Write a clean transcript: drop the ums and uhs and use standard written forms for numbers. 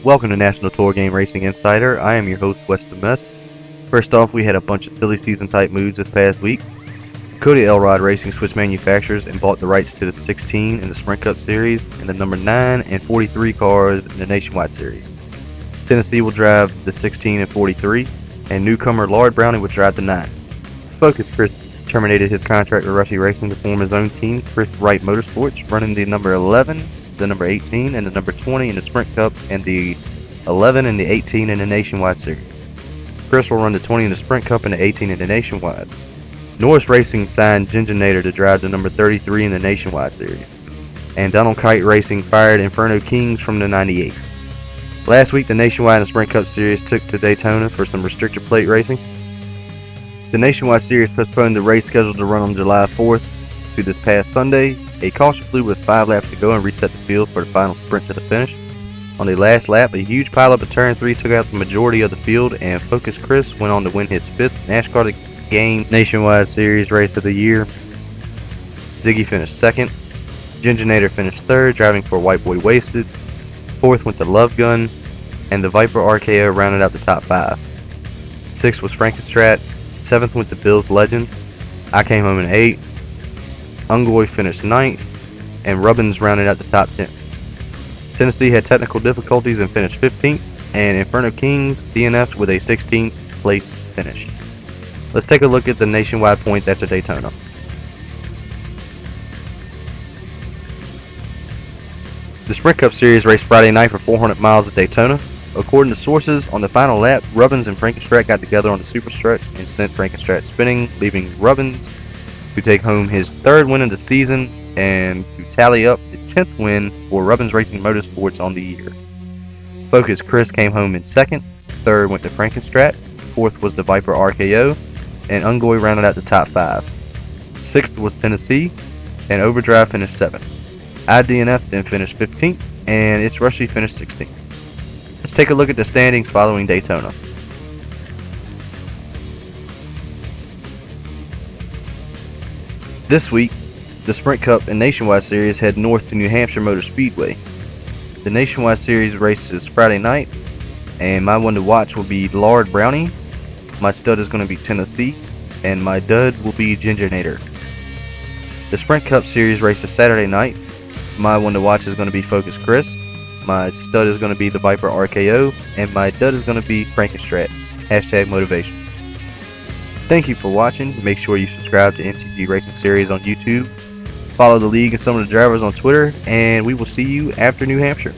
Welcome to National Tour Game Racing Insider. I am your host, Weston Mess. First off, we had a bunch of silly season type moves this past week. Cody Elrod Racing switched manufacturers and bought the rights to the 16 in the Sprint Cup Series and the number 9 and 43 cars in the Nationwide Series. Tennessee will drive the 16 and 43, and newcomer Lard Browning will drive the 9. Focus Chris terminated his contract with Rushy Racing to form his own team, Chris Wright Motorsports, running the number 11, the number 18, and the number 20 in the Sprint Cup, and the 11 and the 18 in the Nationwide Series. Chris will run the 20 in the Sprint Cup and the 18 in the Nationwide. Norris Racing signed Ginger Nader to drive the number 33 in the Nationwide Series. And Donald Kite Racing fired Inferno Kings from the 98. Last week, the Nationwide and Sprint Cup Series took to Daytona for some restrictor plate racing. The Nationwide Series postponed the race scheduled to run on July 4th to this past Sunday. A caution flew with 5 laps to go and reset the field for the final sprint to the finish. On the last lap, a huge pileup at turn 3 took out the majority of the field, and Focus Chris went on to win his 5th NASCAR Game Nationwide Series race of the year. Ziggy finished 2nd. Ginger Nader finished 3rd, driving for White Boy Wasted. 4th went to Love Gun, and the Viper RKO rounded out the top 5. 6th was Frankenstrat. 7th went to Bill's Legend. I came home in 8th. Ungoy finished 9th, and Rubbins rounded out the top 10. Tennessee had technical difficulties and finished 15th, and Inferno Kings DNF'd with a 16th place finish. Let's take a look at the nationwide points after Daytona. The Sprint Cup Series raced Friday night for 400 miles at Daytona. According to sources, on the final lap, Rubbins and Frankenstrat got together on the super stretch and sent Frankenstrat spinning, leaving Rubbins to take home his 3rd win of the season and to tally up the 10th win for Rubbins Racing Motorsports on the year. Focus Chris came home in 2nd, 3rd went to Frankenstrat, 4th was the Viper RKO, and Ungoy rounded out the top 5. 6th was Tennessee, and Overdrive finished 7th. IDNF then finished 15th, and It's Rushy finished 16th. Let's take a look at the standings following Daytona. This week, the Sprint Cup and Nationwide Series head north to New Hampshire Motor Speedway. The Nationwide Series races Friday night, and my one to watch will be Lard Brownie. My stud is going to be Tennessee, and my dud will be Ginger Nader. The Sprint Cup Series races Saturday night. My one to watch is going to be Focus Chris. My stud is going to be the Viper RKO, and my dud is going to be Frankenstrat. #motivation. Thank you for watching. Make sure you subscribe to NTG Racing Series on YouTube. Follow the league and some of the drivers on Twitter, and we will see you after New Hampshire.